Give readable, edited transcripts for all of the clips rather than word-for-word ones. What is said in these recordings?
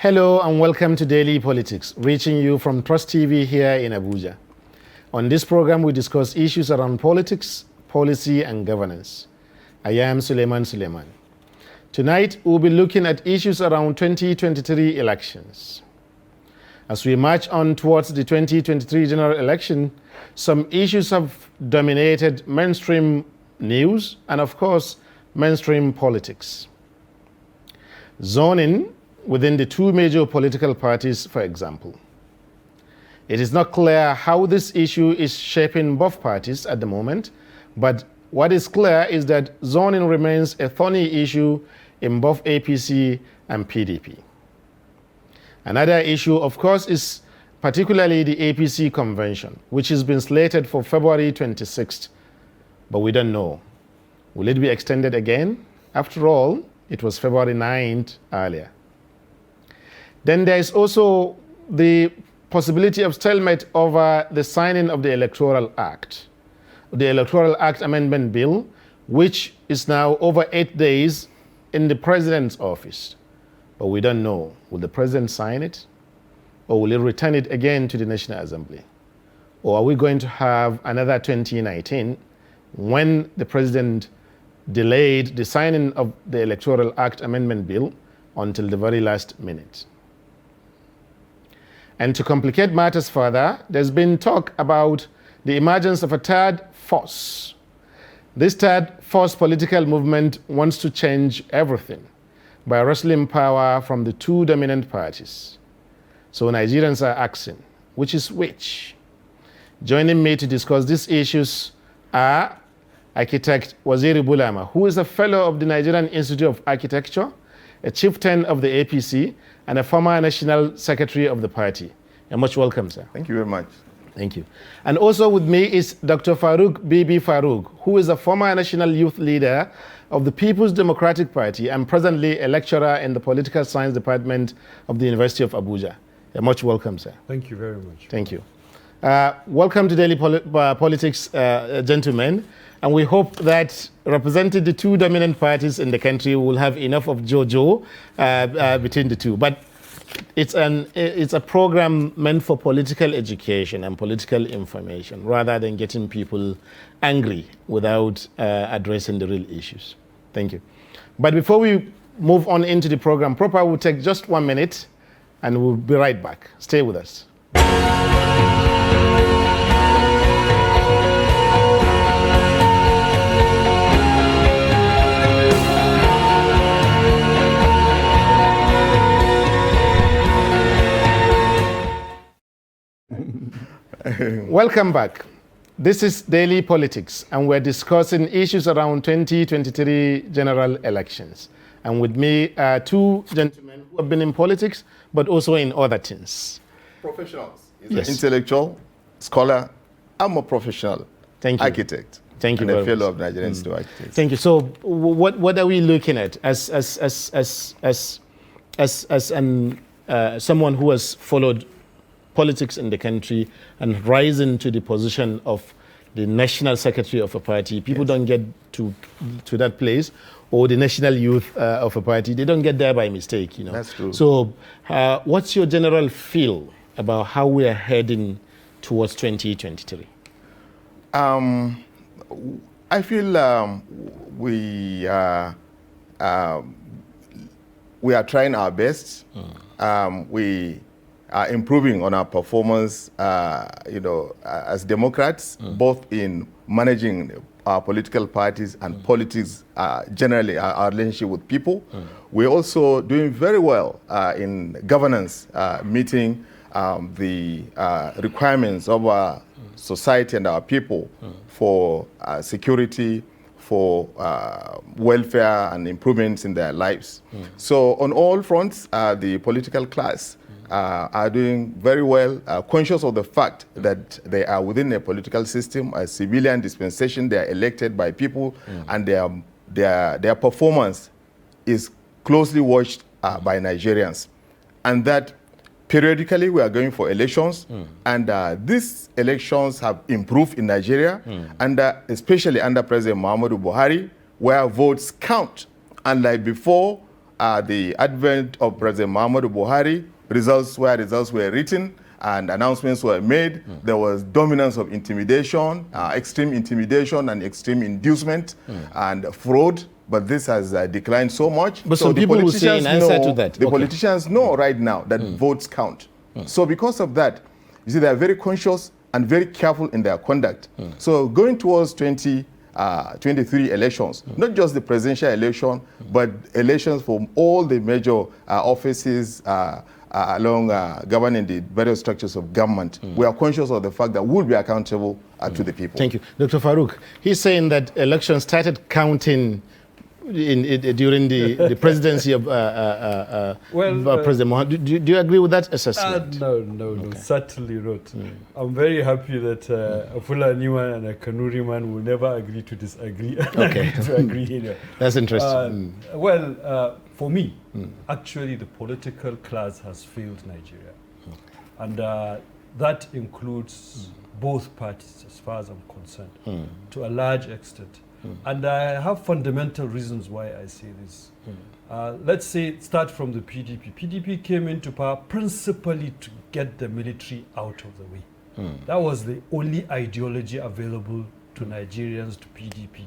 Hello and welcome to Daily Politics, reaching you from Trust TV here in Abuja. On this program, we discuss issues around politics, policy, and governance. I am Suleiman Suleiman. Tonight, we'll be looking at issues around 2023 elections. As we march on towards the 2023 general election, some issues have dominated mainstream news and, of course, mainstream politics. Zoning within the two major political parties, for example. It is not clear how this issue is shaping both parties at the moment, but what is clear is that zoning remains a thorny issue in both APC and PDP. Another issue, of course, is particularly the APC convention, which has been slated for February 26th, but we don't know. Will it be extended again? After all, it was February 9th earlier. Then there is also the possibility of stalemate over the signing of the Electoral Act, the Electoral Act Amendment Bill, which is now over 8 days in the President's office. But we don't know. Will the President sign it? Or will he return it again to the National Assembly? Or are we going to have another 2019 when the President delayed the signing of the Electoral Act Amendment Bill until the very last minute? And to complicate matters further, there's been talk about the emergence of a third force. This third force political movement wants to change everything by wresting power from the two dominant parties. So Nigerians are asking, which is which? Joining me to discuss these issues are architect Waziri Bulama, who is a fellow of the Nigerian Institute of Architecture, a chieftain of the APC, and a former national secretary of the party. You're much welcome, sir. Thank you very much. Thank you. And also with me is Dr. Farouk Bibi Farouk, who is a former national youth leader of the People's Democratic Party and presently a lecturer in the Political Science Department of the University of Abuja. You're much welcome, sir. Thank you very much. Thank you. Welcome to Daily Politics, gentlemen. And we hope that representing the two dominant parties in the country will have enough of JoJo between the two. But it's a program meant for political education and political information rather than getting people angry without addressing the real issues. Thank you. But before we move on into the program proper, we'll take just 1 minute and we'll be right back. Stay with us. Welcome back. This is Daily Politics, and we're discussing issues around 2023 general elections. And with me are two gentlemen who have been in politics, but also in other things. Professionals. Yes. An intellectual, scholar. I'm a professional. Thank you. Architect. Thank you and very a fellow much. of Nigerian Institute of Architects. Thank you. So, what are we looking at as someone who has followed politics in the country and rising to the position of the national secretary of a party? People don't get to that place, or the national youth of a party. They don't get there by mistake, you know. That's true. So, what's your general feel about how we are heading towards 2023? I feel we are trying our best. We are improving on our performance, as Democrats, both in managing our political parties and politics, generally our relationship with people. We're also doing very well in governance, meeting the requirements of our society and our people for security, for welfare and improvements in their lives. So on all fronts, the political class are doing very well, conscious of the fact that they are within a political system, a civilian dispensation. They are elected by people, and their performance is closely watched by Nigerians. And that periodically we are going for elections, and these elections have improved in Nigeria, and especially under President Muhammadu Buhari, where votes count. Unlike before, the advent of President Muhammadu Buhari, results were written and announcements were made. There was dominance of intimidation, extreme intimidation and extreme inducement and fraud. But this has declined so much. But so some people will say in answer to that. The politicians know right now that votes count. So because of that, you see, they are very conscious and very careful in their conduct. So going towards 2023 elections, not just the presidential election, but elections from all the major offices along governing the various structures of government, we are conscious of the fact that we'll be accountable to the people. Thank you. Dr. Farouk, he's saying that elections started counting during the presidency of President Mohammed. Do you agree with that assessment? No, certainly not. I'm very happy that a Fulani man and a Kanuri man will never agree to disagree. Okay. To agree here. That's interesting. For me, actually the political class has failed Nigeria. And that includes both parties as far as I'm concerned, to a large extent. And I have fundamental reasons why I say this. Let's say start from the PDP. PDP came into power principally to get the military out of the way. That was the only ideology available to Nigerians, to PDP.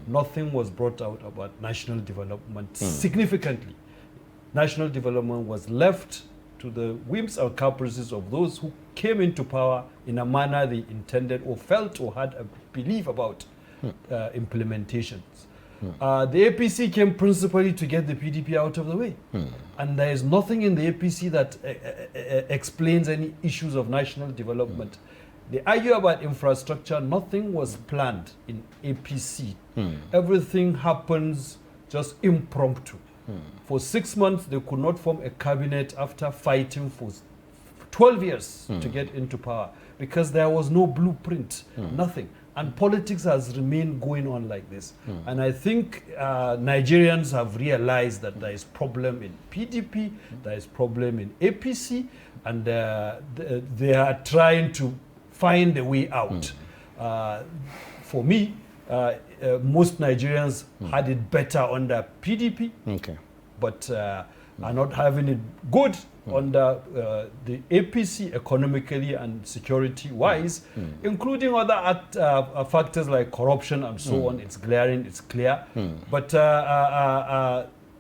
Nothing was brought out about national development significantly. National development was left to the whims and caprices of those who came into power in a manner they intended or felt or had a belief about implementations. The APC came principally to get the PDP out of the way. And there is nothing in the APC that explains any issues of national development. They argue about infrastructure. Nothing was planned in APC. Everything happens just impromptu. For 6 months, they could not form a cabinet after fighting for 12 years to get into power because there was no blueprint, nothing. And politics has remained going on like this. And I think Nigerians have realized that there is problem in PDP, there is problem in APC, and they are trying to find a way out. For me, most Nigerians had it better under PDP, but are not having it good under the APC economically and security-wise, including other factors like corruption and so on. It's glaring, it's clear. But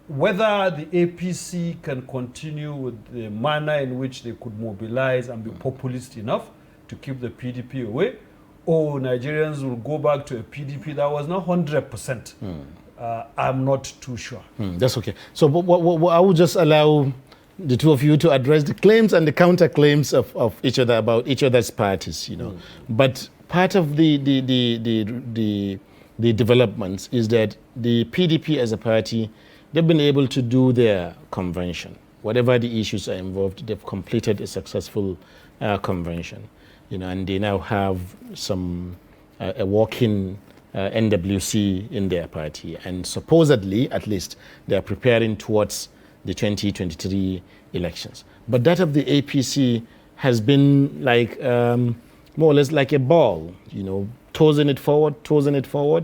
whether the APC can continue with the manner in which they could mobilize and be populist enough to keep the PDP away, or Nigerians will go back to a PDP that was not 100%. I'm not too sure. That's okay. So I will just allow the two of you to address the claims and the counterclaims of each other about each other's parties, you know. But part of the developments is that the PDP as a party, they've been able to do their convention. Whatever the issues are involved, they've completed a successful convention, you know, and they now have some a working NWC in their party, and supposedly, at least, they are preparing towards the 2023 elections. But that of the APC has been like more or less like a ball, you know, tossing it forward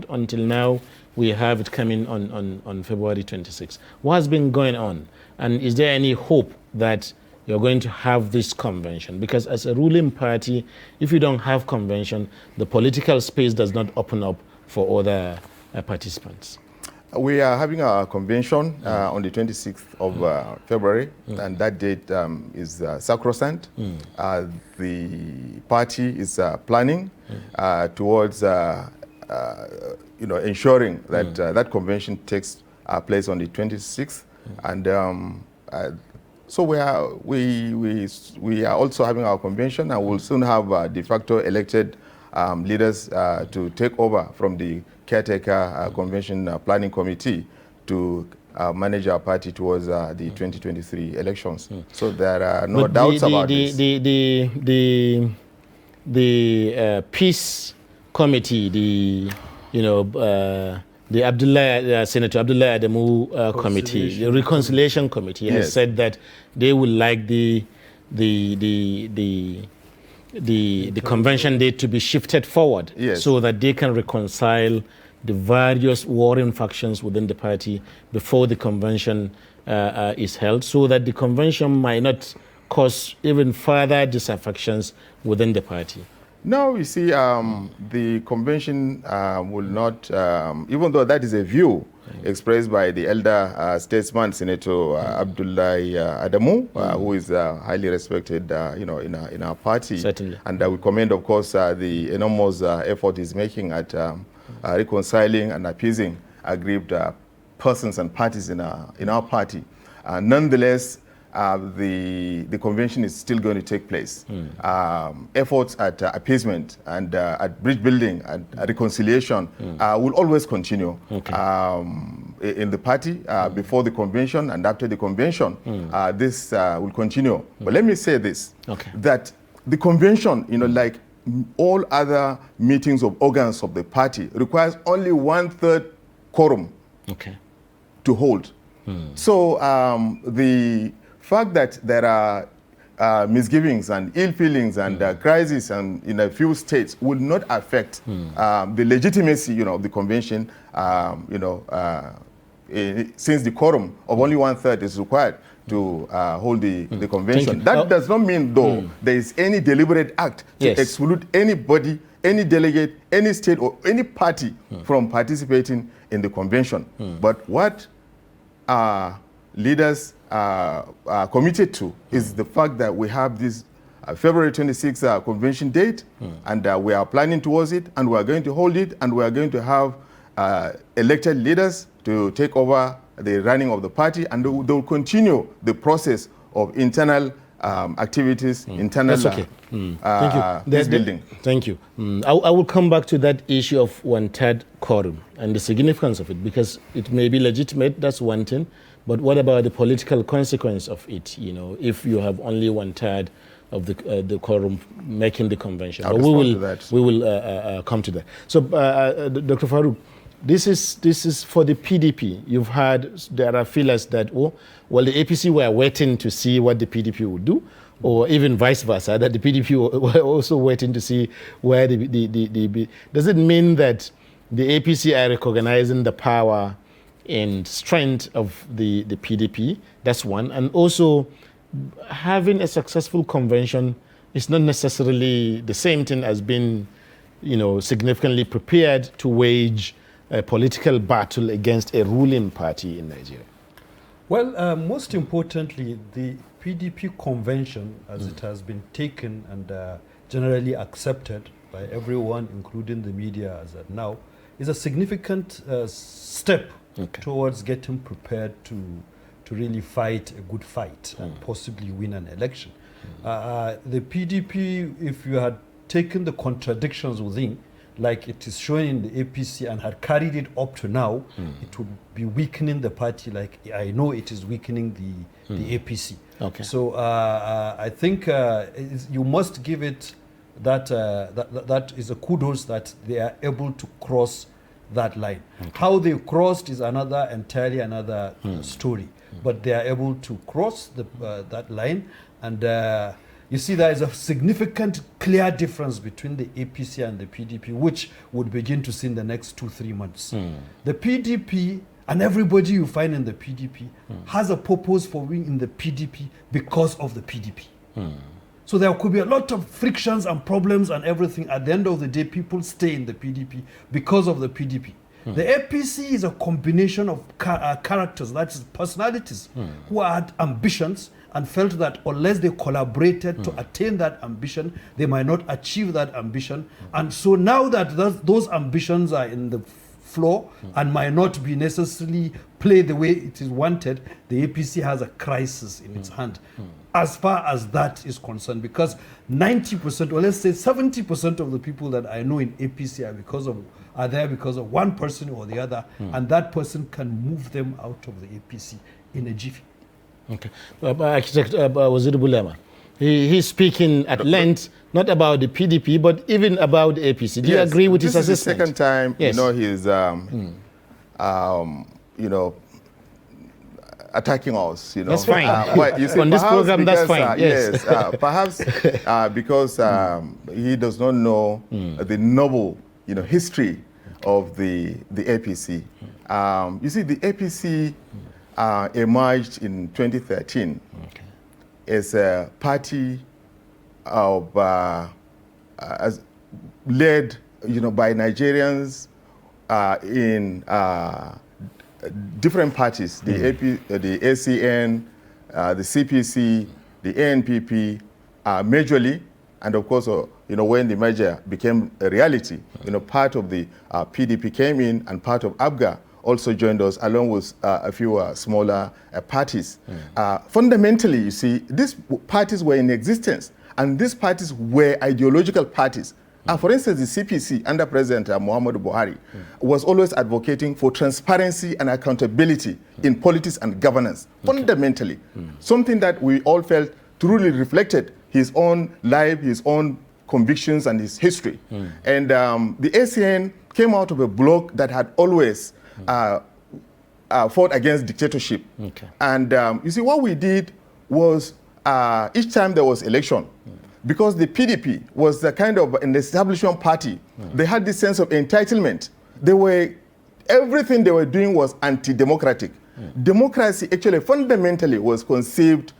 until now we have it coming on February 26. What has been going on? And is there any hope that you're going to have this convention? Because as a ruling party, if you don't have convention, the political space does not open up for other participants. We are having a convention on the 26th of February, and that date is sacrosanct. The party is planning towards ensuring that that convention takes place on the 26th, and so we are also having our convention, and we'll soon have de facto elected leaders to take over from the caretaker convention planning committee to manage our party towards the 2023 elections. So there are no doubts about this. The peace committee, the Abdullah Senator Abdullah Adamu committee, the reconciliation committee, has said that they would like the convention date to be shifted forward, so that they can reconcile the various warring factions within the party before the convention is held, so that the convention might not cause even further disaffections within the party? No, you see, the convention will not, even though that is a view expressed by the elder statesman, Senator Abdullahi Adamu, who is highly respected, in our party. Certainly. And we commend, of course, the enormous effort he's making at reconciling and appeasing aggrieved persons and parties in our party. Nonetheless, the convention is still going to take place. Efforts at appeasement and at bridge building and reconciliation will always continue in the party before the convention and after the convention. This will continue. But let me say this, that the convention, like all other meetings of organs of the party, requires only 1/3 quorum to hold. So the fact that there are misgivings and ill feelings and crises and in a few states will not affect the legitimacy, of the convention, since the quorum of only 1/3 is required to hold the convention. That does not mean, though, there is any deliberate act to exclude anybody, any delegate, any state or any party from participating in the convention. But what leaders are committed to is the fact that we have this February 26th convention date, and we are planning towards it, and we are going to hold it, and we are going to have elected leaders to take over the running of the party, and they will continue the process of internal activities, internal Thank you. peace building. Thank you. I will come back to that issue of 1/3 quorum and the significance of it, because it may be legitimate, that's one thing, but what about the political consequence of it, if you have only 1/3 of the quorum making the convention? But we will come to that. So, Dr. Farouk, this is for the PDP. There are feelers that, the APC were waiting to see what the PDP would do, or even vice versa, that the PDP were also waiting to see where does it mean that the APC are recognizing the power and strength of the PDP? That's one. And also, having a successful convention is not necessarily the same thing as being, significantly prepared to wage a political battle against a ruling party in Nigeria. Well, most importantly, the PDP convention, as it has been taken and generally accepted by everyone, including the media as at now, is a significant step towards getting prepared to really fight a good fight and possibly win an election. The PDP, if you had taken the contradictions within, like it is shown in the APC, and had carried it up to now, it would be weakening the party, like I know it is weakening the APC. So I think you must give it that is a kudos that they are able to cross that line. How they crossed is entirely another story, but they are able to cross that line, and you see there is a significant clear difference between the APC and the PDP, which would begin to see in the next 2-3 months. The PDP and everybody you find in the PDP has a purpose for being in the PDP because of the PDP. So there could be a lot of frictions and problems and everything. At the end of the day, people stay in the PDP because of the PDP. The APC is a combination of characters, that is personalities, who had ambitions and felt that unless they collaborated to attain that ambition, they might not achieve that ambition. And so now that those ambitions are in the floor and might not be necessarily play the way it is wanted, the APC has a crisis in its hand as far as that is concerned, because 90%, or let's say 70% of the people that I know in APC are there because of one person or the other, and that person can move them out of the APC in a jiffy. Architect Waziri Bulema, he's speaking at length, not about the PDP, but even about the APC. Do you agree with his assessment? This is the second time, he's, attacking us. That's fine. On this program, that's fine. Yes, perhaps because he does not know the noble, history of the APC. You see, the APC emerged in 2013 as a party of led, by Nigerians in different parties: the the ACN, the CPC, the ANPP, majorly, and of course, when the merger became a reality, part of the PDP came in, and part of ABGA also joined us, along with a few smaller parties. Fundamentally, you see, these parties were in existence, and these parties were ideological parties. For instance, the CPC under President Muhammadu Buhari was always advocating for transparency and accountability in politics and governance, fundamentally. Something that we all felt truly reflected his own life, his own convictions, and his history. And the ACN came out of a bloc that had always fought against dictatorship. And you see, what we did was each time there was election, because the PDP was the kind of an establishment party, they had this sense of entitlement. Everything they were doing was anti-democratic. Democracy actually fundamentally was conceived,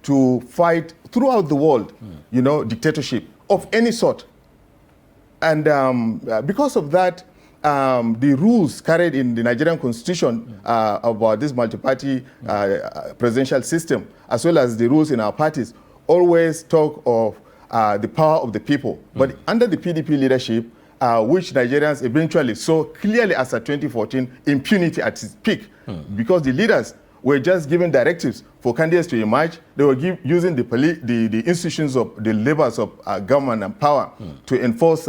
to fight throughout the world, dictatorship of any sort. And because of that, the rules carried in the Nigerian constitution about this multi-party presidential system, as well as the rules in our parties, always talk of the power of the people. But under the PDP leadership, which Nigerians eventually saw clearly as of 2014, impunity at its peak, because the leaders were just giving directives for candidates to emerge. They were using the institutions of the levers of government and power to enforce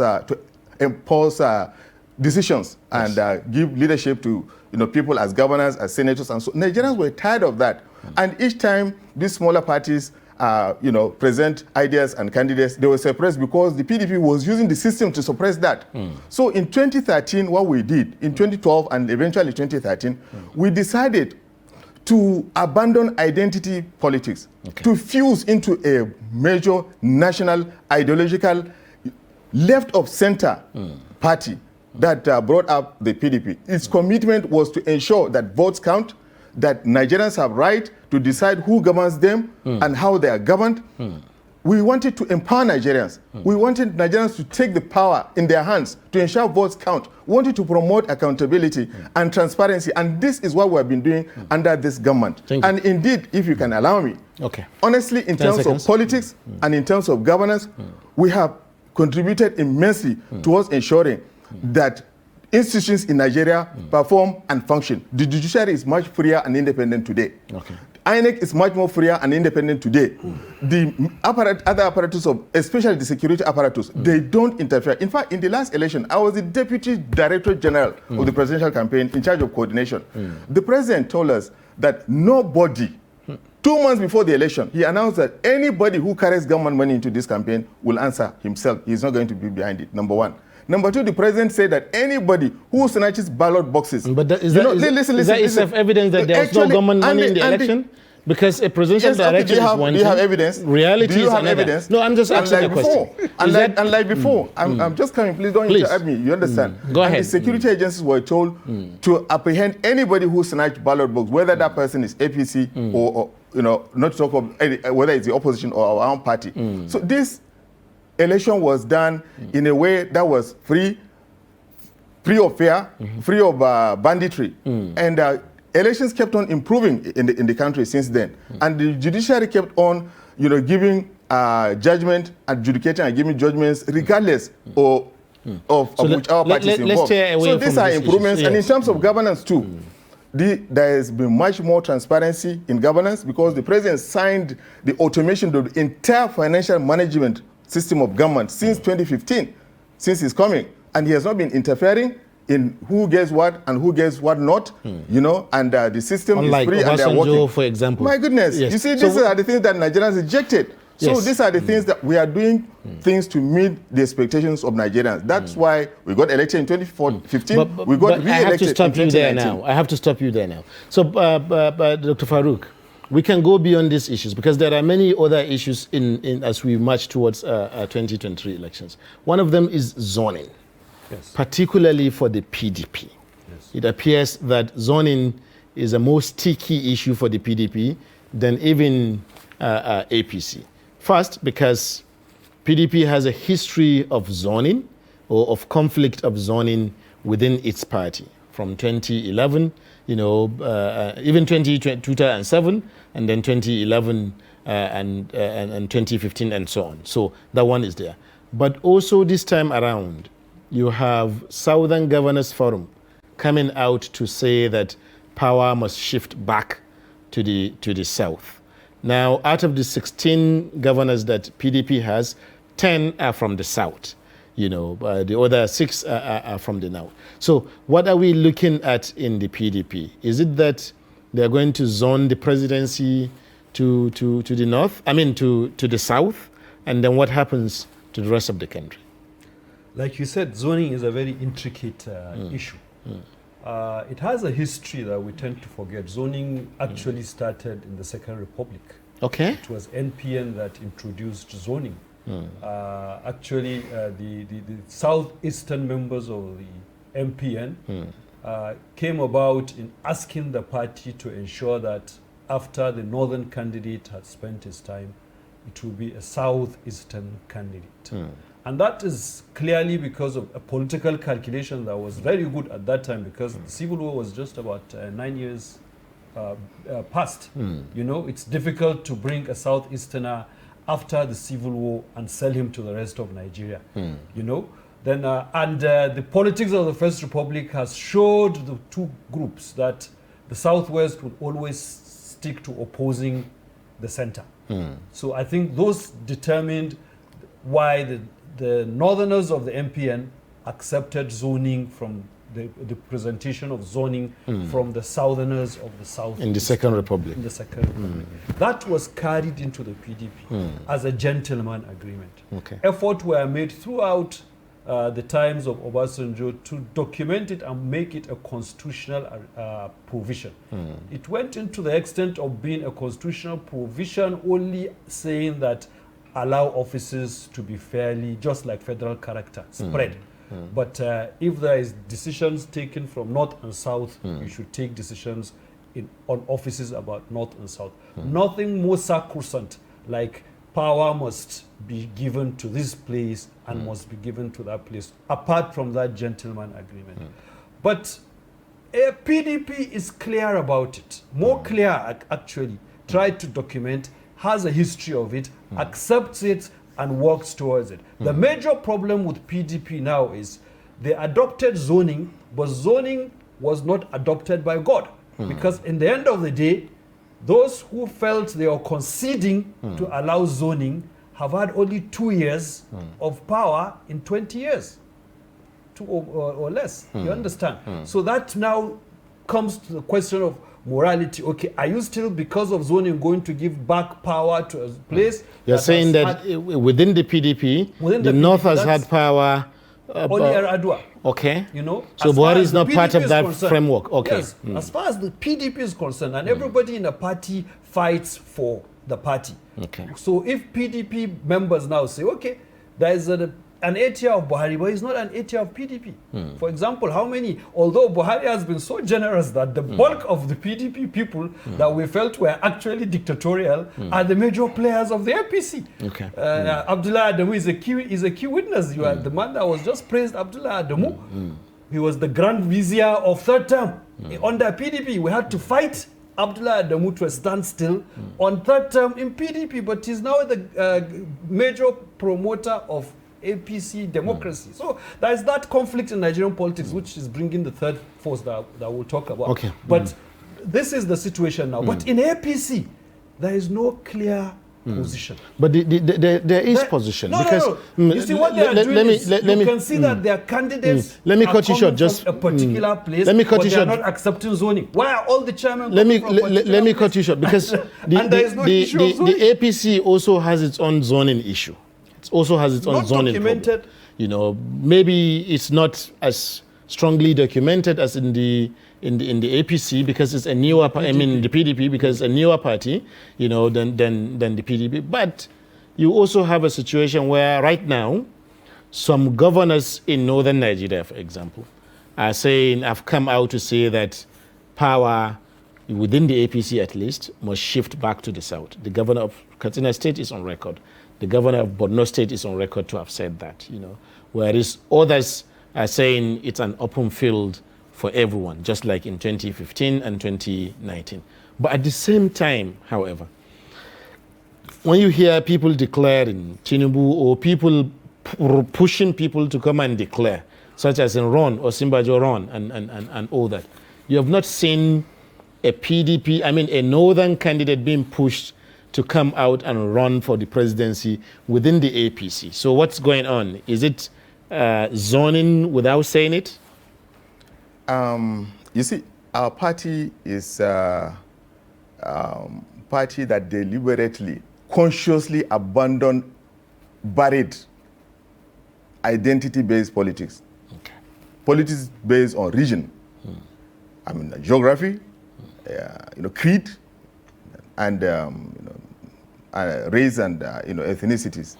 decisions and give leadership to people as governors, as senators, and so Nigerians were tired of that. And each time these smaller parties present ideas and candidates, they were suppressed because the PDP was using the system to suppress that. So in 2013, what we did, in 2012 and eventually 2013, we decided to abandon identity politics, to fuse into a major national ideological left-of-center party that brought up the PDP. Its commitment was to ensure that votes count, that Nigerians have right to decide who governs them and how they are governed. We wanted to empower Nigerians. We wanted Nigerians to take the power in their hands to ensure votes count. We wanted to promote accountability and transparency, and this is what we have been doing under this government. And indeed, if you can allow me, honestly, in terms of politics and in terms of governance, we have contributed immensely towards ensuring that institutions in Nigeria perform and function. The judiciary is much freer and independent today. INEC is much more freer and independent today. The other apparatus, especially the security apparatus, they don't interfere. In fact, in the last election, I was the Deputy Director General of the presidential campaign in charge of coordination. The president told us that nobody, 2 months before the election, he announced that anybody who carries government money into this campaign will answer himself. He's not going to be behind it, number one. Number two, the president said that anybody who snatches ballot boxes... But is that evidence that there was no government money in the election? Because a presidential directive is one thing. Do you have evidence? Reality do you is have another. Evidence? No, I'm just asking a question. Unlike before, I'm just coming, please don't interrupt me, you understand? Go ahead. The security agencies were told to apprehend anybody who snatched ballot box, whether that person is APC or not to talk of whether it's the opposition or our own party. So this election was done in a way that was free of fear, free of banditry. And elections kept on improving in the country since then. And the judiciary kept on giving judgment, adjudicating and giving judgments regardless of which our party is involved. So these are improvements. Yes. And in terms of governance too, there has been much more transparency in governance because the president signed the automation of the entire financial management system of government since 2015, since he's coming. And he has not been interfering in who gets what and who gets what not, and the system is free and they're working. For example. My goodness, you see, these are the things that Nigerians rejected. So these are the things that we are doing, things to meet the expectations of Nigerians. That's why we got elected in 2015, we got re-elected in 2019. I have to stop you there now. I have to stop you there now. So, Dr. Farouk, we can go beyond these issues because there are many other issues as we march towards 2023 elections. One of them is zoning. Yes. particularly for the PDP. Yes. It appears that zoning is a more sticky issue for the PDP than even APC. First, because PDP has a history of zoning or of conflict of zoning within its party from 2011, even 2007, and then 2011 and 2015 and so on. So that one is there. But also this time around, you have Southern Governors Forum coming out to say that power must shift back to the south. Now, out of the 16 governors that PDP has, 10 are from the south. The other 6 are from the north. So what are we looking at in the PDP? Is it that they're going to zone the presidency to the north, to the south, and then what happens to the rest of the country? Like you said, zoning is a very intricate issue. It has a history that we tend to forget. Zoning actually started in the Second Republic. Okay. It was NPN that introduced zoning. Actually, the southeastern members of the MPN came about in asking the party to ensure that after the northern candidate had spent his time, it will be a southeastern candidate. And that is clearly because of a political calculation that was very good at that time, because the Civil War was just about 9 years past. It's difficult to bring a Southeasterner after the Civil War and sell him to the rest of Nigeria. Then the politics of the First Republic has showed the two groups that the Southwest would always stick to opposing the center. So I think those determined why the northerners of the MPN accepted zoning from the presentation of zoning from the southerners of the south. In the Second Republic. In the Second Republic. That was carried into the PDP as a gentleman agreement. Okay. Efforts were made throughout the times of Obasanjo to document it and make it a constitutional provision. It went into the extent of being a constitutional provision, only saying that allow offices to be fairly, just like federal character, spread. But if there is decisions taken from north and south, you should take decisions on offices about north and south. Nothing more sacrosanct like power must be given to this place and must be given to that place, apart from that gentleman agreement. But PDP is clear about it, more clear actually, tried to document, has a history of it, accepts it, and works towards it. The major problem with PDP now is they adopted zoning, but zoning was not adopted by God. Because in the end of the day, those who felt they were conceding to allow zoning have had only 2 years of power in 20 years, or less. You understand? So that now comes to the question of morality. Okay, are you still, because of zoning, going to give back power to a place? You're saying that within the PDP, the North has had power. Only Yar'Adua. Okay. as So far Buhari as is the not part PDP of that concerned. framework. Okay. Yes, as far as the PDP is concerned, and everybody in the party fights for the party. Okay. So if PDP members now say, okay, there is an ATR of Buhari, but he's not an ATR of PDP. For example, although Buhari has been so generous that the bulk of the PDP people that we felt were actually dictatorial are the major players of the APC. Okay. Abdullah Adamu is a key witness. You are the man that was just praised, Abdullah Adamu. He was the Grand Vizier of third term. Under PDP, we had to fight Abdullah Adamu to a standstill on third term in PDP, but he's now the major promoter of APC democracy. So there is that conflict in Nigerian politics, which is bringing the third force that we'll talk about. Okay. But this is the situation now. But in APC, there is no clear position. But there is position. No. You see what they are doing is, you can see that their candidates let me are cut you short. coming Just from a particular place, let me cut but you they are short. not accepting zoning. Why are all the chairmen let me coming from a let me particular cut you short, because And there is no issue of zoning. the APC also has its own zoning issue. It also has its own Not zoning documented. problem. Maybe it's not as strongly documented as in the APC, because it's a newer the PDP, because it's a newer party, than the PDP. But you also have a situation where right now some governors in northern Nigeria, for example, are saying, have come out to say that power within the APC at least must shift back to the south. The governor of Katsina State is on record. The governor of Borno State is on record to have said that, whereas others are saying it's an open field for everyone, just like in 2015 and 2019. But at the same time, however, when you hear people declaring Tinubu or people pushing people to come and declare, such as in Ron or Simbajo Ron and all that, you have not seen a a northern candidate being pushed to come out and run for the presidency within the APC. So what's going on? Is it zoning without saying it? You see, our party is a party that deliberately, consciously abandoned buried identity-based politics. Okay. Politics based on region. Geography, creed, and race and ethnicities.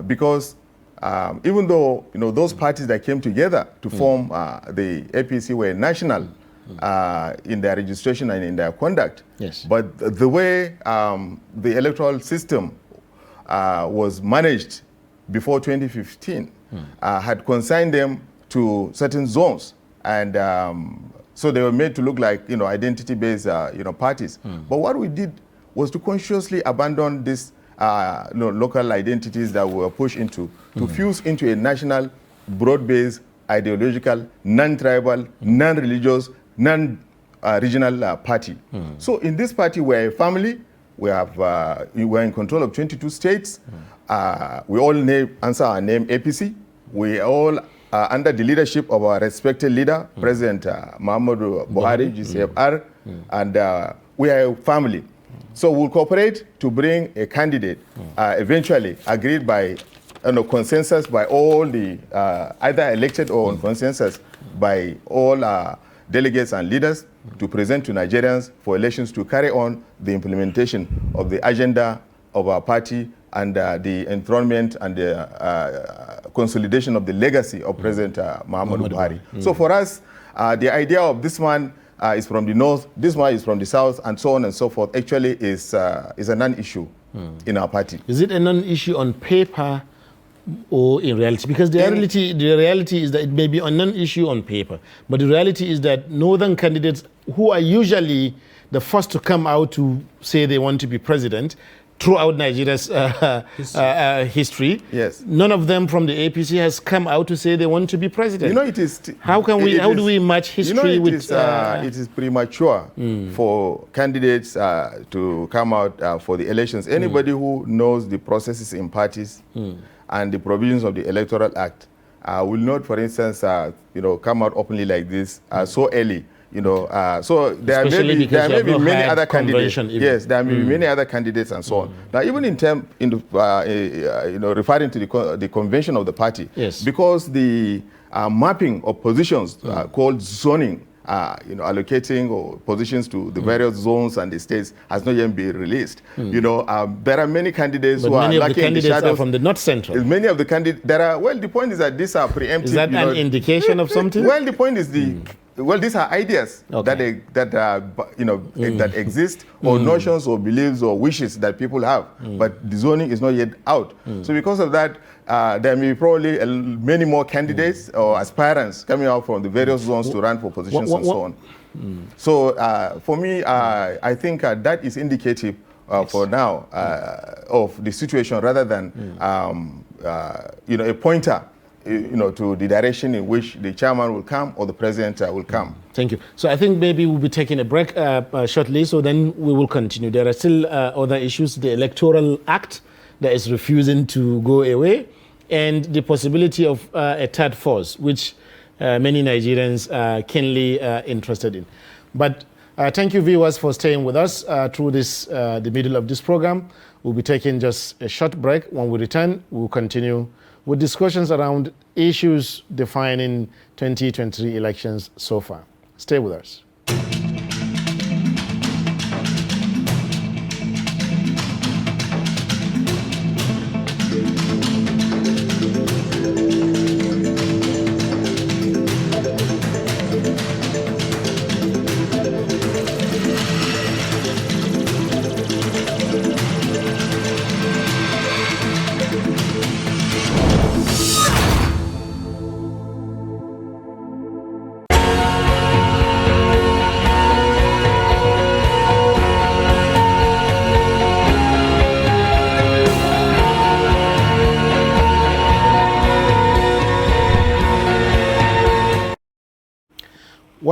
Because even though those parties that came together to form the APC were national in their registration and in their conduct, yes, but the way the electoral system was managed before 2015 had consigned them to certain zones, and so they were made to look like identity-based parties. But what we did was to consciously abandon these local identities that we were pushed into to fuse into a national, broad-based, ideological, non-tribal, non-religious, non-regional party. So in this party, we're a family. We're in control of 22 states. We all answer our name APC. We all under the leadership of our respected leader, President Muhammadu Buhari, GCFR, and we are a family. So we'll cooperate to bring a candidate eventually agreed by consensus by all the, either elected or on consensus by all delegates and leaders to present to Nigerians for elections to carry on the implementation of the agenda of our party and the enthronement and the consolidation of the legacy of President Muhammadu Buhari. So for us, the idea of this man is from the north, this one is from the south, and so on and so forth, actually is a non-issue in our party. Is it a non-issue on paper or in reality? Because the reality is that it may be a non-issue on paper, but the reality is that northern candidates, who are usually the first to come out to say they want to be president, throughout Nigeria's history, yes, none of them from the APC has come out to say they want to be president. It is. How do we match history with? It is premature for candidates to come out for the elections. Anybody who knows the processes in parties and the provisions of the Electoral Act will not, for instance, come out openly like this so early. So there may be many other candidates. Yes, there may be many other candidates and so on. Now, even referring to the convention of the party, yes, because the mapping of positions called zoning, allocating or positions to the various zones and the states has not yet been released. There are many candidates who are lacking in the shadows. Are from the North Central. Many of the candidates, the point is that these are preemptive. Is that an indication of something? Well, the point is these are ideas that exist, or notions or beliefs or wishes that people have, but the zoning is not yet out. So because of that, there may be probably many more candidates or aspirants coming out from the various zones to run for positions and so on. So for me, I think that is indicative for now of the situation, rather than a pointer to the direction in which the chairman will come or the president will come. Thank you. So I think maybe we'll be taking a break shortly, so then we will continue. There are still other issues, the Electoral Act that is refusing to go away, and the possibility of a third force, which many Nigerians are keenly interested in. But thank you, viewers, for staying with us through the middle of this program. We'll be taking just a short break. When we return, we'll continue with discussions around issues defining 2023 elections so far. Stay with us.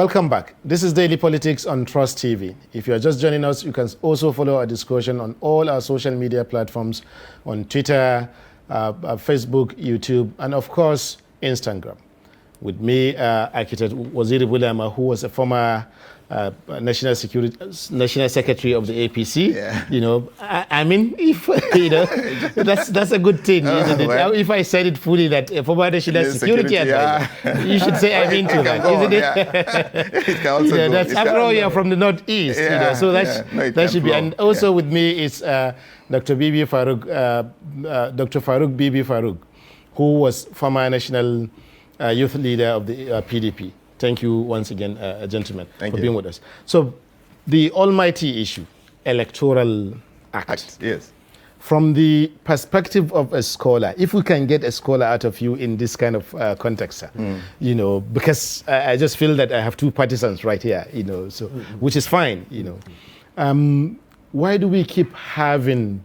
Welcome back. This is Daily Politics on Trust TV. If you are just joining us, you can also follow our discussion on all our social media platforms, on Twitter, Facebook, YouTube, and of course, Instagram. With me, Architect Waziri Bulama, who was a former National Secretary of the APC. Yeah. You know, I mean, if you know, that's a good thing, isn't it? Well, if I said it fully, that a former National Security Advisor, you should say I mean to that, isn't it? It can also go. That's after all, you're from the Northeast, you know, so that should be. And also with me is Dr. Bibi Farouk, Dr. Farouk Bibi Farouk, who was former national youth leader of the PDP. Thank you once again, gentlemen, for being with us. So, the almighty issue, Electoral Act. Yes. From the perspective of a scholar, if we can get a scholar out of you in this kind of context, you know, because I just feel that I have two partisans right here, you know, so which is fine, you know. Why do we keep having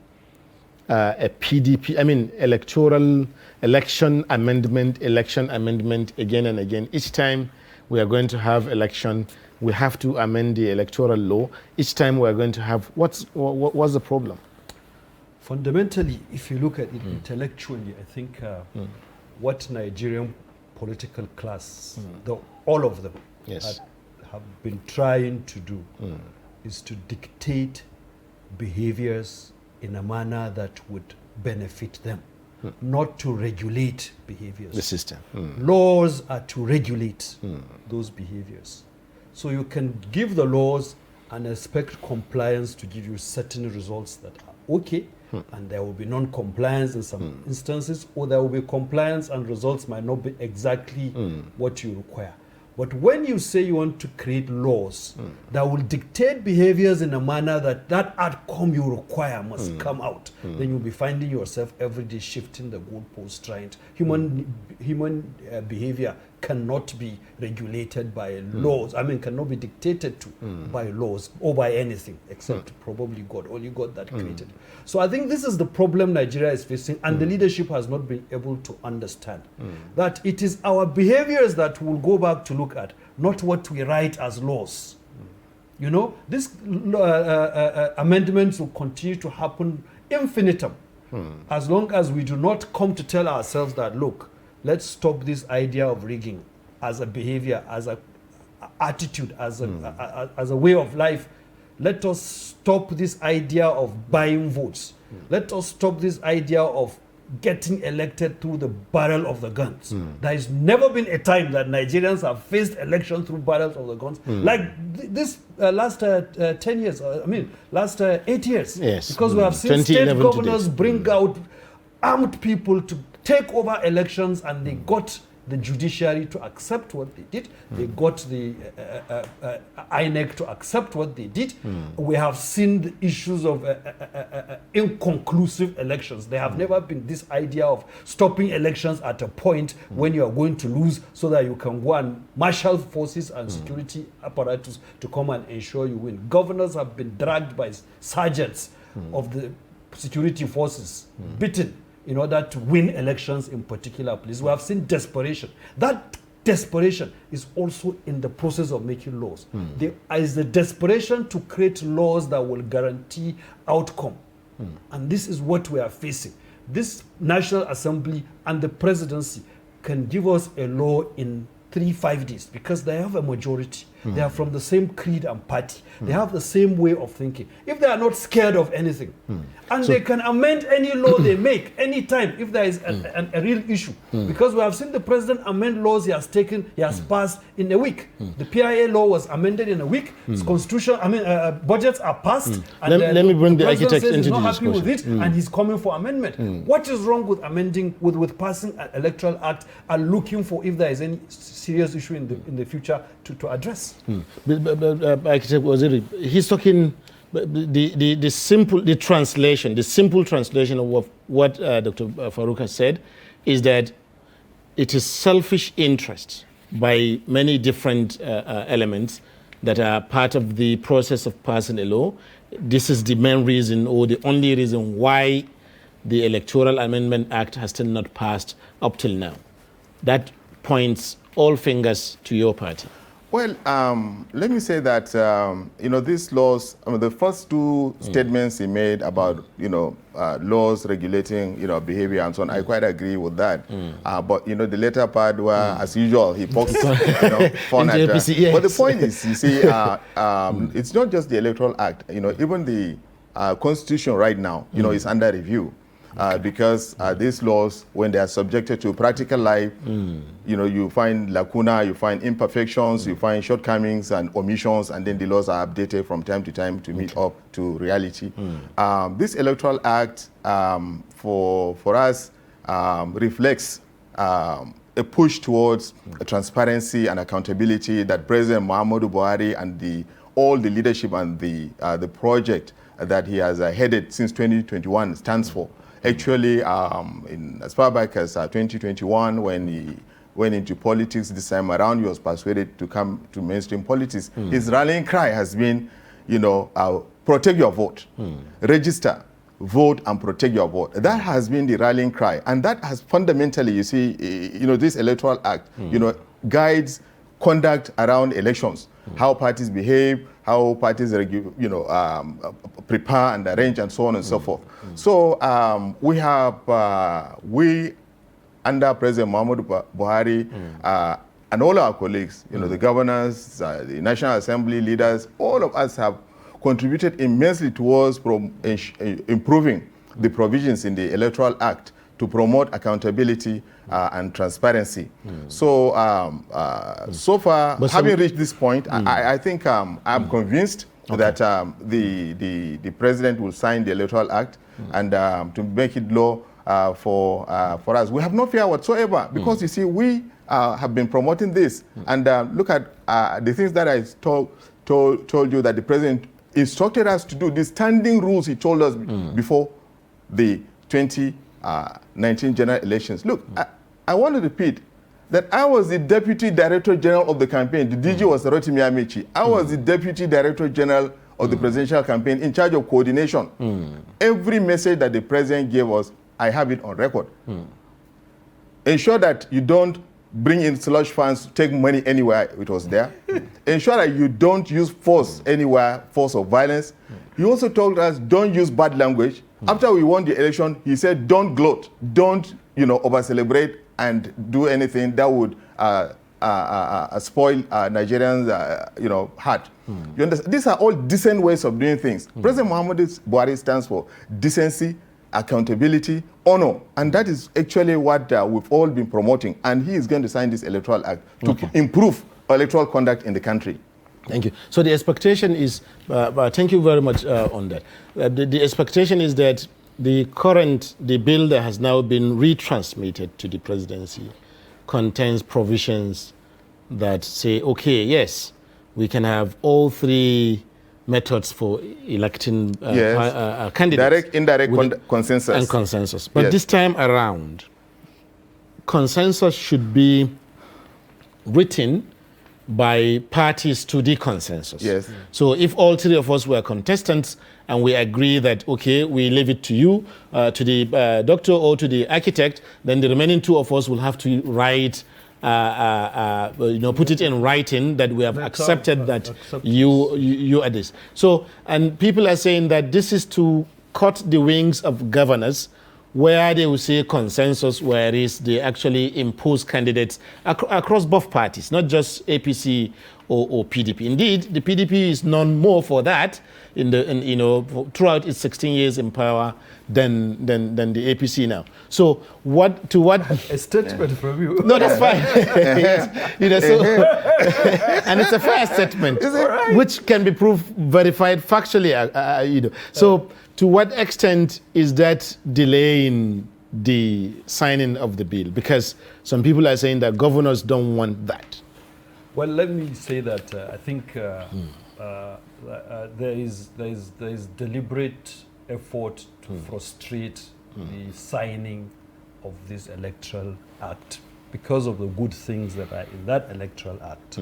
a PDP, I mean, election amendment again and again? Each time we are going to have election, we have to amend the electoral law. Each time we are going to have, what's the problem? Fundamentally, if you look at it intellectually, I think what Nigerian political class, all of them, Yes. have been trying to do is to dictate behaviors in a manner that would benefit them, not to regulate behaviors. The system. Laws are to regulate those behaviors. So you can give the laws and expect compliance to give you certain results that are okay, and there will be non-compliance in some instances, or there will be compliance and results might not be exactly what you require. But when you say you want to create laws that will dictate behaviors in a manner that outcome you require must come out, then you'll be finding yourself every day shifting the goalposts, trying to, human behavior cannot be regulated by laws. I mean, cannot be dictated to by laws or by anything except probably God, only God that created. So I think this is the problem Nigeria is facing, and the leadership has not been able to understand that it is our behaviors that we'll go back to look at, not what we write as laws. You know, these amendments will continue to happen infinitum as long as we do not come to tell ourselves that, look, let's stop this idea of rigging as a behavior, as a attitude, as a way of life. Let us stop this idea of buying votes. Let us stop this idea of getting elected through the barrel of the guns. There has never been a time that Nigerians have faced election through barrels of the guns like this last 10 years, last 8 years. Yes. Because we have seen state governors bring out armed people to take over elections, and they got the judiciary to accept what they did. They got the INEC to accept what they did. We have seen the issues of inconclusive elections. There have never been this idea of stopping elections at a point when you are going to lose, so that you can go and marshal forces and security apparatus to come and ensure you win. Governors have been dragged by sergeants of the security forces, beaten, in order to win elections in particular places. We have seen desperation. That desperation is also in the process of making laws. There is the desperation to create laws that will guarantee outcome. And this is what we are facing. This National Assembly and the presidency can give us a law in 3-5 days because they have a majority. They are from the same creed and party. They have the same way of thinking. If they are not scared of anything, and they can amend any law they make anytime if there is a real issue. Because we have seen the president amend laws he has passed in a week. The PIA law was amended in a week. Constitution, budgets are passed. And let me bring the architect into he's not this happy with it, and he's coming for amendment. What is wrong with amending, with passing an electoral act and looking for if there is any serious issue in the future to address? Architect Waziri, he's talking the simple translation of what Dr. Farouk has said is that it is selfish interest by many different elements that are part of the process of passing a law. This is the main reason, or the only reason, why the Electoral Amendment Act has still not passed up till now. That points all fingers to your party. Well, let me say that, these laws, the first two statements he made about, laws regulating, behavior and so on, I quite agree with that. But, the later part where, as usual, he pokes, fun at APC, yes. But the point is, you see, it's not just the Electoral Act. Even the Constitution right now, is under review. Because these laws, when they are subjected to practical life, you find lacuna, you find imperfections, you find shortcomings and omissions, and then the laws are updated from time to time to meet up to reality. This Electoral Act, for us, reflects a push towards transparency and accountability that President Muhammadu Buhari and all the leadership and the project that he has headed since 2021 stands for. Actually, as far back as 2021, when he went into politics this time around, he was persuaded to come to mainstream politics. His rallying cry has been, protect your vote, register, vote, and protect your vote. That has been the rallying cry, and that has fundamentally, you see, this Electoral Act, guides conduct around elections, how parties behave, how parties, prepare and arrange, and so on and so forth. So we have, under President Muhammadu Buhari, and all our colleagues, the governors, the National Assembly leaders, all of us have contributed immensely towards improving the provisions in the Electoral Act to promote accountability and transparency. So, so far, having reached this point, I think I'm convinced that the president will sign the Electoral Act and to make it law for us. We have no fear whatsoever because, you see, we have been promoting this. And look at the things that I told you that the president instructed us to do, the standing rules he told us before the 2019 general elections. Look, I want to repeat that I was the Deputy Director General of the campaign. The DG was Rotimi Amici. I was the Deputy Director General of the presidential campaign in charge of coordination. Every message that the president gave us, I have it on record. Ensure that you don't bring in slush funds, take money anywhere, it was there. Ensure that you don't use force anywhere, force or violence. He also told us, don't use bad language. After we won the election, he said, don't gloat, don't, over-celebrate and do anything that would spoil Nigerians' heart. You understand? These are all decent ways of doing things. President Muhammadu Buhari stands for decency, accountability, honor, and that is actually what we've all been promoting. And he is going to sign this Electoral Act to improve electoral conduct in the country. Thank you. So the expectation is, thank you very much on that. The expectation is that the bill that has now been retransmitted to the presidency contains provisions that say, okay, yes, we can have all three methods for electing candidates. Direct, indirect, consensus. And consensus. But this time around, consensus should be written by parties to the consensus. Yes. So if all three of us were contestants and we agree that, okay, we leave it to you, to the doctor or to the architect, then the remaining two of us will have to write, put it in writing that we have accepted that you are this. So, and people are saying that this is to cut the wings of governors where they will say consensus, whereas they actually impose candidates across both parties, not just APC or PDP. Indeed, the PDP is known more for that throughout its 16 years in power than the APC now. So what a statement from you? No, that's fine. And it's a fair statement, which can be verified factually. So to what extent is that delaying the signing of the bill? Because some people are saying that governors don't want that. Well, let me say that I think there is deliberate effort to frustrate the signing of this Electoral Act because of the good things that are in that Electoral Act.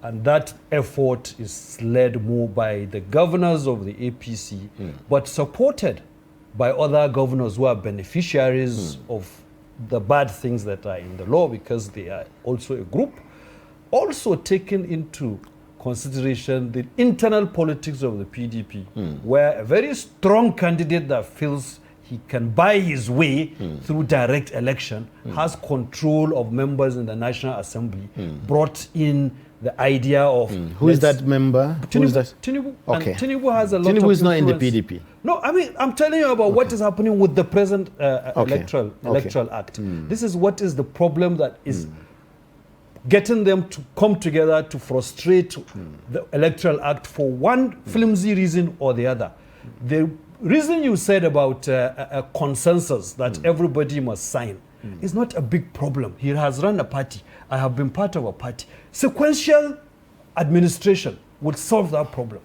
And that effort is led more by the governors of the APC, but supported by other governors who are beneficiaries of the bad things that are in the law, because they are also a group. also taken into consideration the internal politics of the PDP, where a very strong candidate that feels he can buy his way through direct election has control of members in the National Assembly, brought in the idea of... Who is that member? Who is that? Tinubu. Okay. And Tinubu has a lot of Tinubu is not in the influence. PDP. No, I mean, I'm telling you about what is happening with the present electoral act. This is what is the problem that is getting them to come together to frustrate the electoral act for one flimsy reason or the other. The reason you said about a consensus that everybody must sign is not a big problem. He has run a party. I have been part of a party. Sequential administration would solve that problem.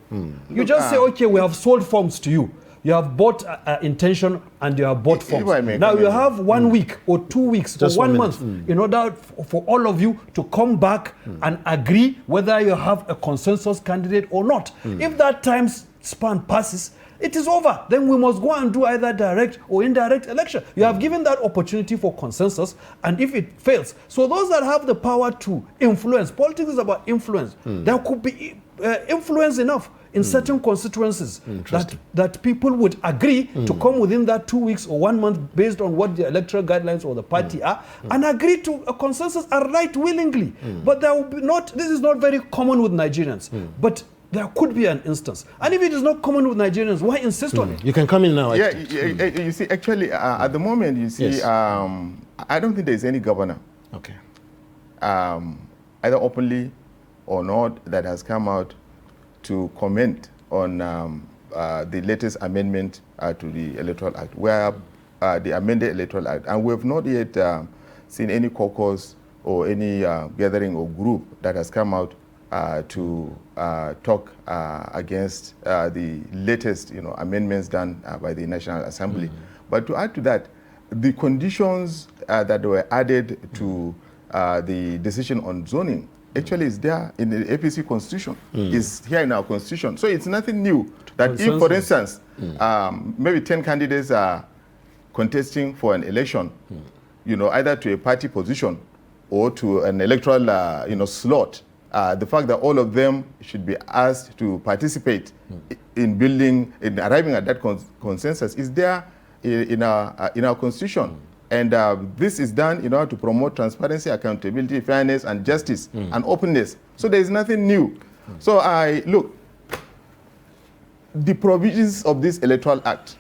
You just say, okay, we have sold forms to you. You have bought intention and you have bought forms. Now you have 1 week or 2 weeks Just or 1 1 month minute. in order for all of you to come back and agree whether you have a consensus candidate or not. If that time span passes, it is over. Then we must go and do either direct or indirect election. You have given that opportunity for consensus, and if it fails, so those that have the power to influence, politics is about influence. There could be influence enough in certain constituencies that people would agree to come within that 2 weeks or 1 month based on what the electoral guidelines or the party are and agree to a consensus and right willingly. But there will be not, this is not very common with Nigerians. But there could be an instance. And if it is not common with Nigerians, why insist on it? You can come in now. Yeah, you see, actually, at the moment, you see, Yes. I don't think there is any governor, Okay. either openly or not, that has come out to comment on the latest amendment to the Electoral Act, where the amended Electoral Act, and we have not yet seen any caucus or any gathering or group that has come out to talk against the latest, amendments done by the National Assembly. But to add to that, the conditions that were added to the decision on zoning actually is there in the APC constitution, is here in our constitution. So it's nothing new. That if, for instance, maybe 10 candidates are contesting for an election, either to a party position or to an electoral, slot, the fact that all of them should be asked to participate in arriving at that consensus is there in our constitution. And this is done in order to promote transparency, accountability, fairness, and justice, and openness. So there is nothing new. So look, the provisions of this Electoral Act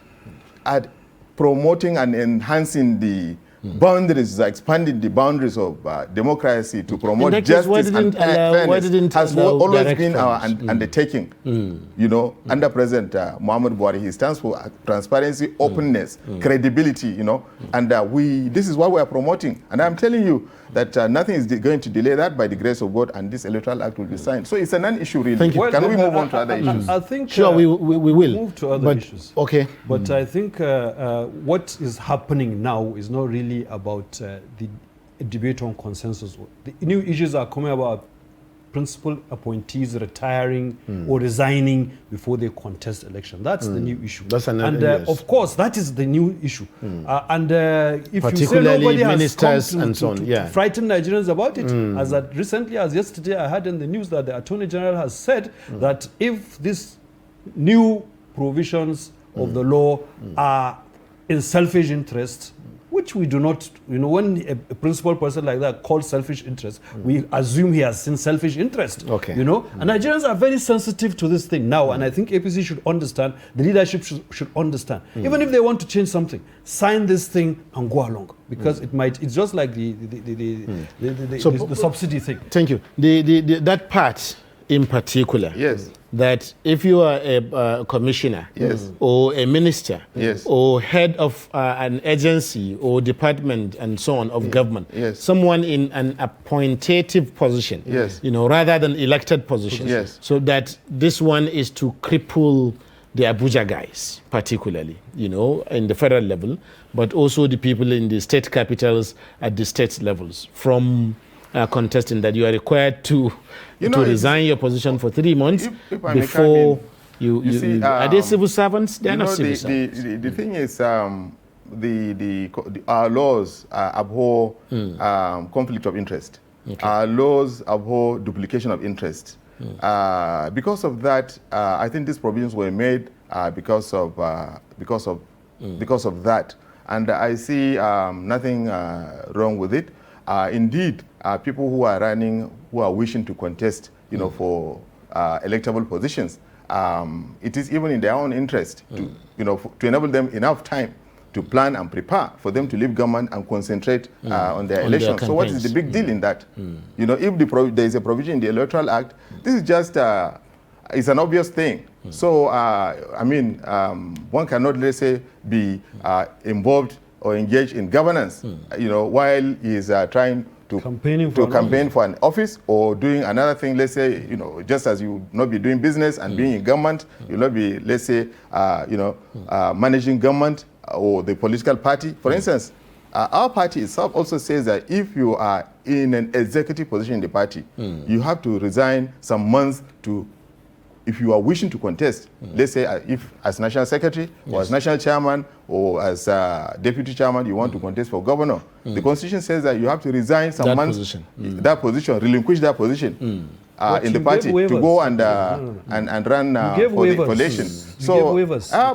are promoting and enhancing the boundaries, expanding the boundaries of democracy to promote justice and fairness has always been our undertaking. Under President Muhammadu Buhari, he stands for transparency, openness, credibility, and this is what we are promoting. And I'm telling you that nothing is going to delay that by the grace of God, and this Electoral Act will be signed. So it's a non-issue, really. Thank you. Well, Can we move on to other issues? I think Sure, we will move to other issues. Okay. But I think what is happening now is not really about the debate on consensus. The new issues are coming about principal appointees retiring or resigning before they contest election. That's the new issue. That's another, and yes. of course, that is the new issue. And if you say Particularly nobody has come ministers to, and so on, to frighten Nigerians about it, as recently as yesterday, I heard in the news that the Attorney General has said that if these new provisions of the law are in selfish interest, which we do not, when a principal person like that calls selfish interest, we assume he has seen selfish interest. Okay. And Nigerians are very sensitive to this thing now, and I think APC should understand, the leadership should understand. Even if they want to change something, sign this thing and go along, because it's just like the subsidy thing. Thank you. That part in particular, Yes. that if you are a commissioner, Yes. or a minister, Yes. or head of an agency or department and so on of government, Yes. someone in an appointative position, Yes. rather than elected position, Yes. so that this one is to cripple the Abuja guys, particularly, in the federal level, but also the people in the state capitals at the state levels from contesting, that you are required to resign your position for 3 months if I may before come you see, are they civil servants? They are not civil servants. The thing is, our laws abhor conflict of interest. laws abhor duplication of interest. Because of that, I think these provisions were made because of that, and I see nothing wrong with it. Indeed, people who are running, who are wishing to contest, for electable positions, it is even in their own interest to, to enable them enough time to plan and prepare for them to leave government and concentrate on their elections. So what is the big deal in that? If there is a provision in the Electoral Act, this is just it's an obvious thing. So one cannot, let's say, be involved or engaged in governance, while he is trying to campaign for an office or doing another thing. Let's say, just as you not be doing business and being in government, you'll not be, let's say, managing government or the political party. For instance, our party itself also says that if you are in an executive position in the party, you have to resign some months to, if you are wishing to contest, let's say if as national secretary or as national chairman or as deputy chairman you want to contest for governor, the constitution says that you have to resign some months, that position, relinquish that position in the party to go and run for the election. So,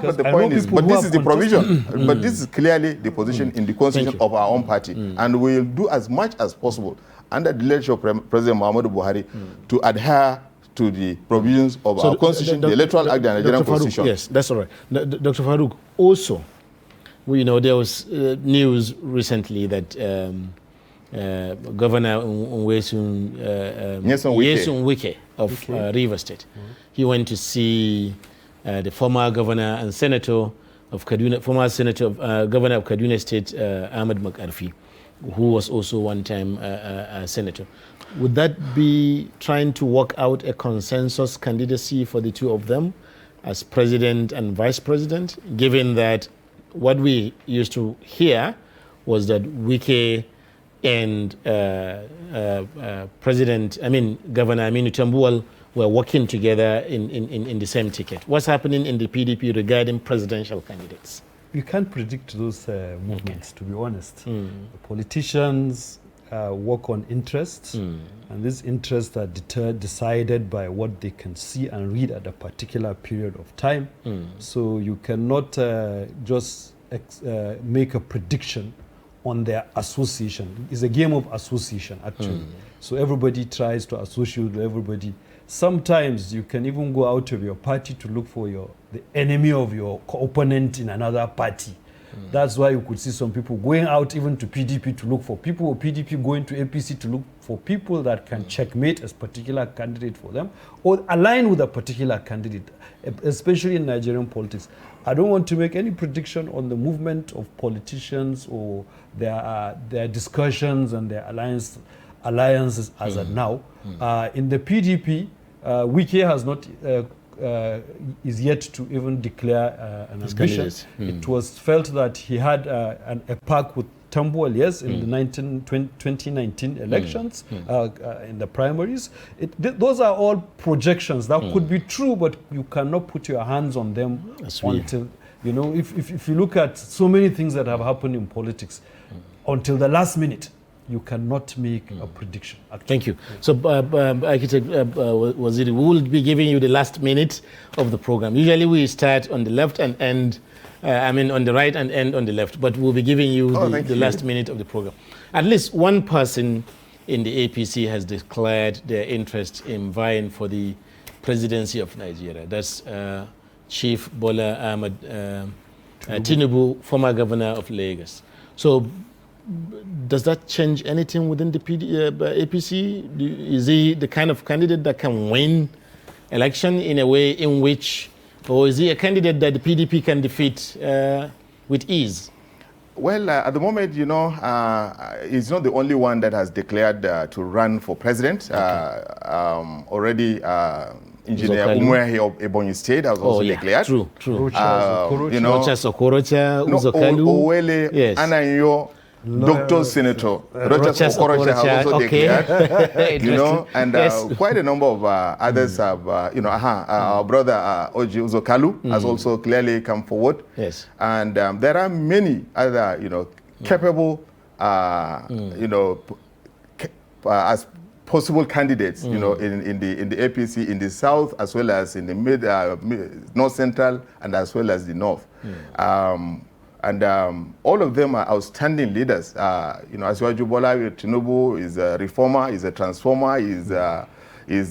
but the point is, but this is the provision, but this is clearly the position in the constitution of our own party, and we will do as much as possible under the leadership of President Muhammadu Buhari to adhere to the provisions of our constitution, the Electoral Act, and the Nigerian Constitution. Yes, that's all right. Dr. Farouk, also, there was news recently that Governor Nyesom Wike of Rivers State, he went to see the former governor and senator of Kaduna, governor of Kaduna State, Ahmed Makarfi, who was also one time a senator. Would that be trying to work out a consensus candidacy for the two of them as president and vice president, given that what we used to hear was that Wike and Governor Aminu Tambuwal were working together in the same ticket? What's happening in the PDP regarding presidential candidates? You can't predict those movements, to be honest. The politicians work on interests, and these interests are decided by what they can see and read at a particular period of time. So you cannot just make a prediction on their association. It's a game of association, actually. So everybody tries to associate with everybody. Sometimes you can even go out of your party to look for the enemy of your opponent in another party. That's why you could see some people going out even to PDP to look for people, or PDP going to APC to look for people that can checkmate a particular candidate for them or align with a particular candidate, especially in Nigerian politics. I don't want to make any prediction on the movement of politicians or their discussions and their alliances as of now. In the PDP, Wike has not is yet to even declare an ambition. It was felt that he had a pact with Tambuwal, yes, in the 2019 elections, in the primaries. Those are all projections that could be true, but you cannot put your hands on them until, if you look at so many things that have happened in politics, until the last minute, you cannot make a prediction. Actually. Thank you. So, Architect Waziri, we will be giving you the last minute of the program. Usually we start on the left and end, on the right and end on the left, but we'll be giving you the last minute of the program. At least one person in the APC has declared their interest in vying for the presidency of Nigeria. That's Chief Bola Ahmed Tinubu, former governor of Lagos. So, does that change anything within the APC? Is he the kind of candidate that can win election in a way in which, or is he a candidate that the PDP can defeat with ease? Well, at the moment, he's not the only one that has declared to run for president. Already, Engineer Umuehi of Ebonyi State has also declared. True. Rochas Okorocha, Uzokalu. Owele, yes. Ananyo, Dr. Senator Rochas Okorocha has also declared, and quite a number of others have, our brother Oji Uzokalu has also clearly come forward. Yes. And there are many other, capable, as possible candidates, you know, in the APC in the south as well as in the north central and as well as the north. All of them are outstanding leaders. You know, Asiwaju Bola Tinubu is a reformer, is a transformer, is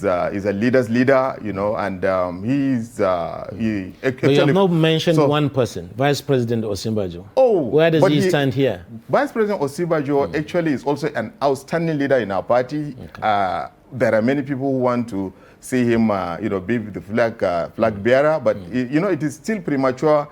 a leader's leader, you know, and he But you have not mentioned one person, Vice President Osinbajo. Oh, where does he stand here? Vice President Osinbajo actually is also an outstanding leader in our party. Okay. There are many people who want to see him, you know, be the flag bearer, but you know, it is still premature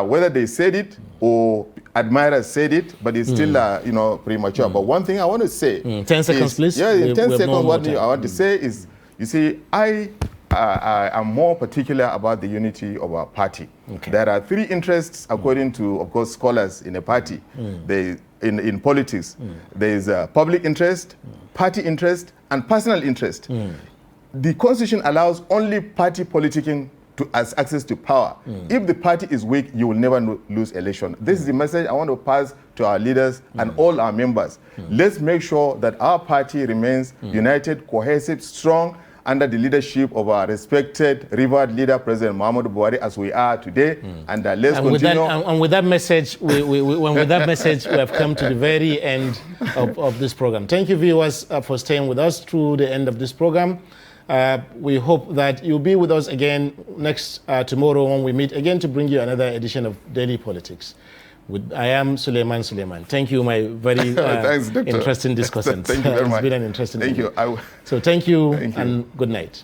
whether they said it or admirers said it, but it's still, you know, premature. But one thing I want to say, 10 seconds, please. Yeah, in 10 seconds, what I want to say is, you see, I am more particular about the unity of our party. Okay. There are three interests, according to, of course, scholars in a party. In politics, there is public interest, party interest, and personal interest. The Constitution allows only party politicking to has access to power. If the party is weak, you will never lose election. This is the message I want to pass to our leaders and all our members. Let's make sure that our party remains united, cohesive, strong, under the leadership of our respected, revered leader, President Muhammadu Buhari, as we are today. And let's continue. With that message, with that message, we have come to the very end of this program. Thank you, viewers, for staying with us through the end of this program. We hope that you'll be with us again tomorrow when we meet again to bring you another edition of Daily Politics. I am Suleiman Suleiman. Thank you, my very Thanks, interesting discussant. Thank you very much. It's been an interesting Thank you. So thank you and good night.